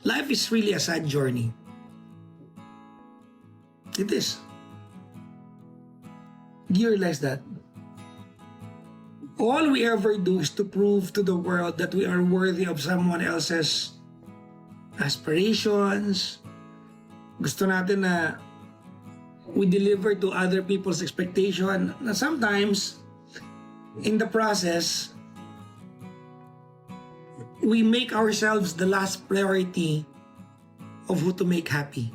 life is really a sad journey. It is. Do you realize that? All we ever do is to prove to the world that we are worthy of someone else's aspirations. Gusto natin na we deliver to other people's expectation. Na sometimes, in the process, we make ourselves the last priority of who to make happy.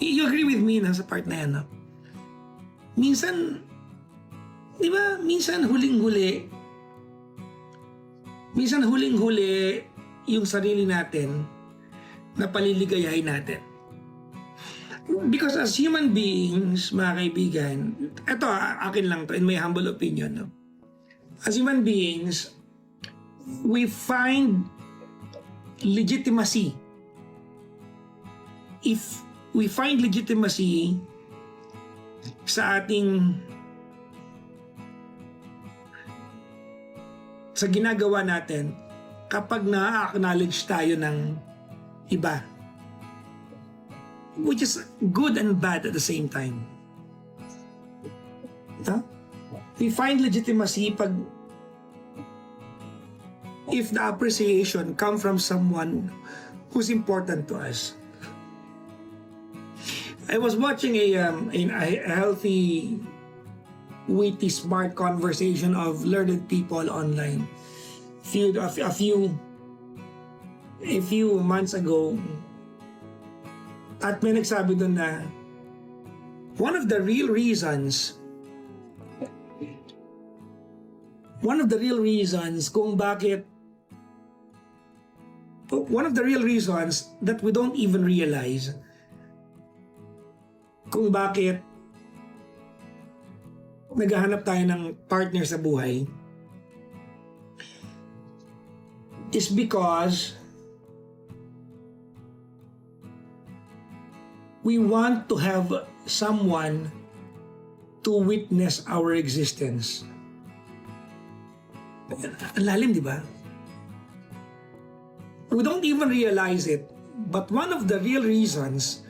You agree with me na sa part na yan, no? Minsan, di ba, minsan huling-huli yung sarili natin na paliligayahin natin. Because as human beings, mga kaibigan, eto, akin lang to, in my humble opinion, no? As human beings, we find legitimacy. If we find legitimacy sa ating sa ginagawa natin kapag na-acknowledge tayo ng iba, which is good and bad at the same time. Huh? We find legitimacy if the appreciation come from someone who's important to us. I was watching a healthy, witty, smart conversation of learned people online. A few months ago, at may nagsabi doon na one of the real reasons that we don't even realize kung bakit naghahanap tayo ng partner sa buhay is because we want to have someone to witness our existence. Ang lalim, di ba? We don't even realize it, but one of the real reasons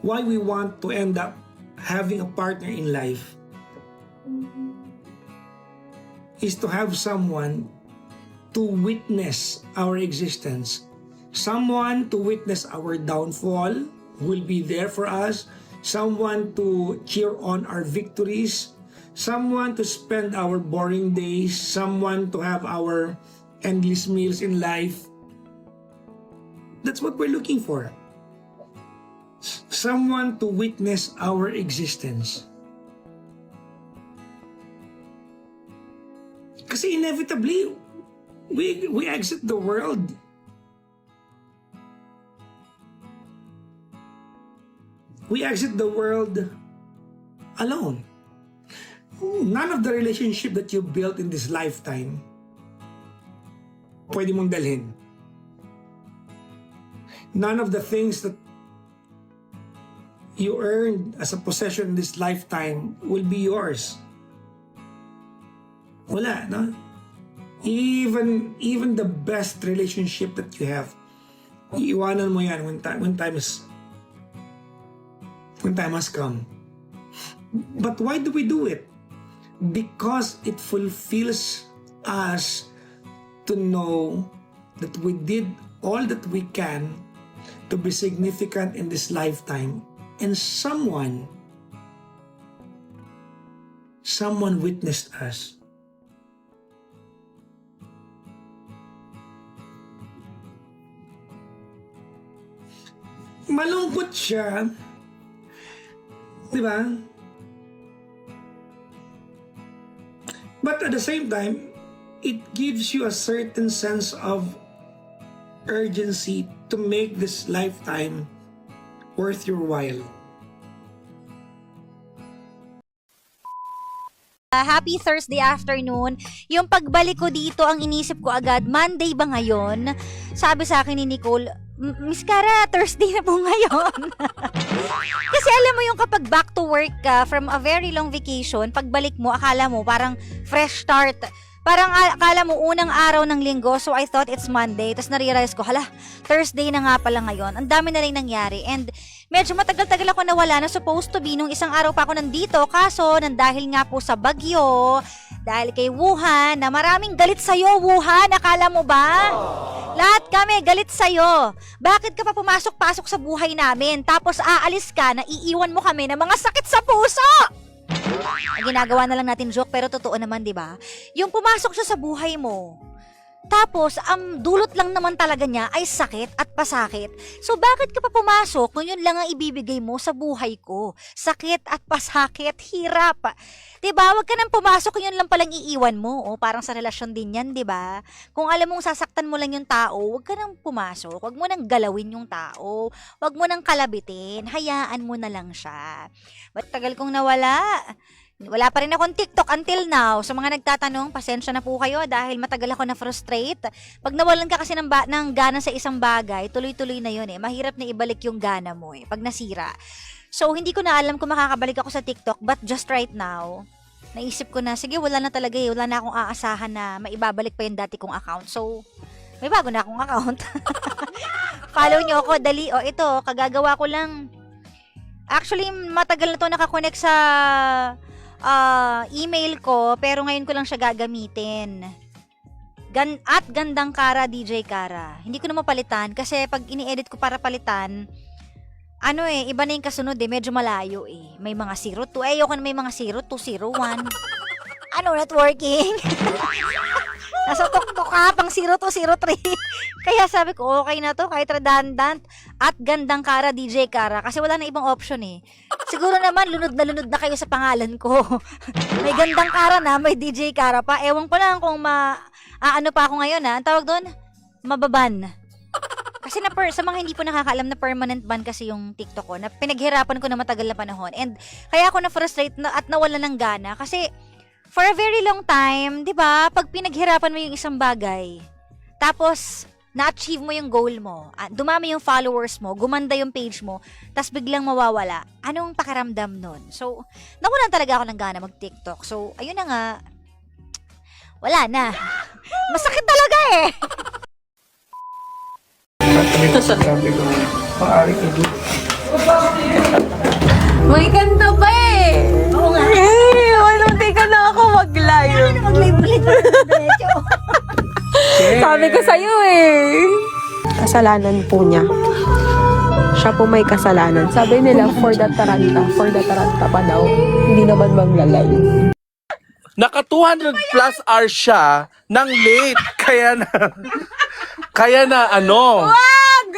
why we want to end up having a partner in life is to have someone to witness our existence. Someone to witness our downfall, who will be there for us. Someone to cheer on our victories. Someone to spend our boring days. Someone to have our endless meals in life. That's what we're looking for. Someone to witness our existence. Kasi inevitably, we exit the world. We exit the world alone. None of the relationship that you built in this lifetime pwede mong dalhin. None of the things that you earned as a possession in this lifetime will be yours. Wala, no? Even the best relationship that you have, iiwanan mo yan when time has come. But why do we do it? Because it fulfills us to know that we did all that we can to be significant in this lifetime, and someone witnessed us. Malungkot siya, di ba? But at the same time, it gives you a certain sense of urgency to make this lifetime worth your while. Happy Thursday afternoon. Yung pagbalik ko dito, ang inisip ko agad, Monday ba ngayon? Sabi sa akin ni Nicole, Miss Cara, Thursday na po ngayon. Kasi alam mo yung kapag back to work ka from a very long vacation, pagbalik mo, akala mo parang fresh start. Parang akala mo unang araw ng linggo, so I thought it's Monday. Tapos na-realize ko, hala, Thursday na nga pala ngayon. Ang dami na rin nangyari. And medyo matagal-tagal ako nawala na supposed to be nung isang araw pa ako nandito. Kaso, dahil nga po sa bagyo, dahil kay Wuhan, na maraming galit sa'yo, Wuhan. Akala mo ba? Lahat kami galit sa'yo. Bakit ka pa pumasok-pasok sa buhay namin? Tapos aalis ka na iiwan mo kami ng mga sakit sa puso! Ginagawa na lang natin joke pero totoo naman, 'di ba? Yung pumasok siya sa buhay mo. Tapos ang dulot lang naman talaga niya ay sakit at pasakit. So bakit ka pa pumasok kung yun lang ang ibibigay mo sa buhay ko? Sakit at pasakit, hirap. 'Di ba? Huwag ka nang pumasok kung yun lang palang iiwan mo. O parang sa relasyon din 'yan, 'di ba? Kung alam mong sasaktan mo lang yung tao, huwag ka nang pumasok. Huwag mo nang galawin yung tao. Huwag mo nang kalabitin. Hayaan mo na lang siya. Ba't tagal kong nawala? Wala pa rin akong TikTok until now. Sa mga nagtatanong, pasensya na po kayo dahil matagal ako na-frustrate. Pag nawalan ka kasi ng gana sa isang bagay, tuloy-tuloy na yun eh. Mahirap na ibalik yung gana mo eh, pag nasira. So, hindi ko na alam kung makakabalik ako sa TikTok, but just right now, naisip ko na, sige, wala na talaga eh. Wala na akong aasahan na maibabalik pa yung dati kong account. So, may bago na akong account. Follow nyo ako, dali. O, ito, kagagawa ko lang. Actually, matagal na to nakakonect sa email ko, pero ngayon ko lang siya gagamitin. At Gandang Kara, DJ Kara. Hindi ko na mapalitan kasi pag ini-edit ko para palitan, iba na yung kasunod eh, medyo malayo eh. May mga 02, ayoko na may mga 0201. Not working? Nasa tuktok ka, pang 0203. Kaya sabi ko, okay na to, kahit redundant. At Gandang Kara, DJ Kara. Kasi wala na ibang option eh. Siguro naman, lunod na kayo sa pangalan ko. May Gandang Kara na, may DJ Kara pa. Ewan ko lang kung ano pa ako ngayon ha. Ang tawag doon, mababan. Kasi sa mga hindi po nakakaalam na permanent ban kasi yung TikTok ko, na pinaghirapan ko na matagal na panahon. And kaya ako na-frustrate at nawala ng gana. Kasi for a very long time, di ba, pag pinaghirapan mo yung isang bagay, tapos na-achieve mo yung goal mo, dumami yung followers mo, gumanda yung page mo, tapos biglang mawawala, anong pakiramdam nun? So, nawalan talaga ako ng gana mag-TikTok. So, ayun na nga, wala na. Masakit talaga eh. Sabi ko, maaari ko doon. May kanta pa eh. Oo nga. Hindi ka na ako mag-live. Ano mag-live ulit mo diretso? Sabi ko sa'yo eh. Kasalanan po niya. Siya po may kasalanan. Sabi nila, for the taranta pa daw. Hindi naman mag-live. Naka 200 plus hours siya ng late. Kaya na Wag!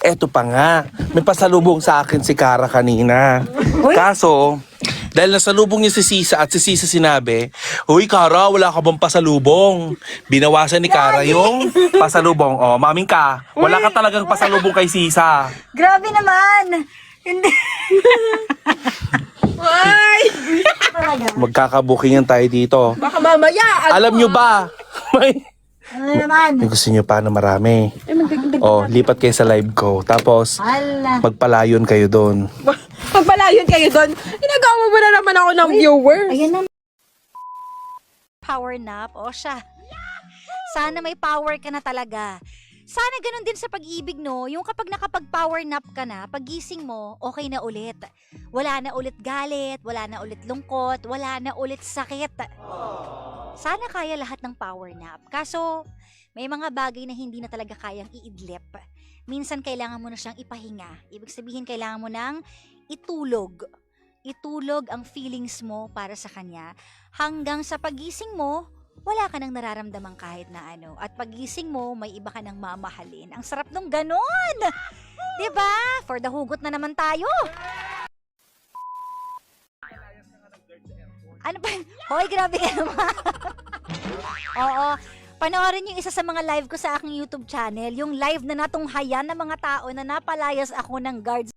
Eto pa nga, may pasalubong sa akin si Kara kanina. Kaso, dahil nasalubong niya si Sisa at si Sisa sinabi, "Uy Kara, wala ka bang pasalubong?" Binawasan ni Kara yung pasalubong. Oh, maming ka, wala ka talagang pasalubong kay Sisa. Grabe naman. Hindi. Ay! Magkakabukingan tayo dito. Baka mamaya. Alam nyo ba? Ano naman? May gusto nyo pa na marami. Oh, lipat kayo sa live ko. Tapos, Hala. magpalayon kayo doon. Pagpalayon kayo doon. Ginagawa mo na naman ako ng viewers. Ayan na. Power nap. O siya. Sana may power ka na talaga. Sana ganun din sa pag-ibig, no? Yung kapag nakapag-power nap ka na, pagising mo, okay na ulit. Wala na ulit galit, wala na ulit lungkot, wala na ulit sakit. Sana kaya lahat ng power nap. Kaso, may mga bagay na hindi na talaga kayang iidlip. Minsan kailangan mo na siyang ipahinga. Ibig sabihin, kailangan mo nang itulog. Itulog ang feelings mo para sa kanya. Hanggang sa pagising mo, wala ka nang nararamdaman kahit na ano. At pagising mo, may iba ka nang mamahalin. Ang sarap nung ganon! Diba? For the hugot na naman tayo. Ano ba? Hoy, grabe ka naman. Oo. Panoorin yung isa sa mga live ko sa aking YouTube channel. Yung live na natunghayan ng mga tao na napalayas ako ng guards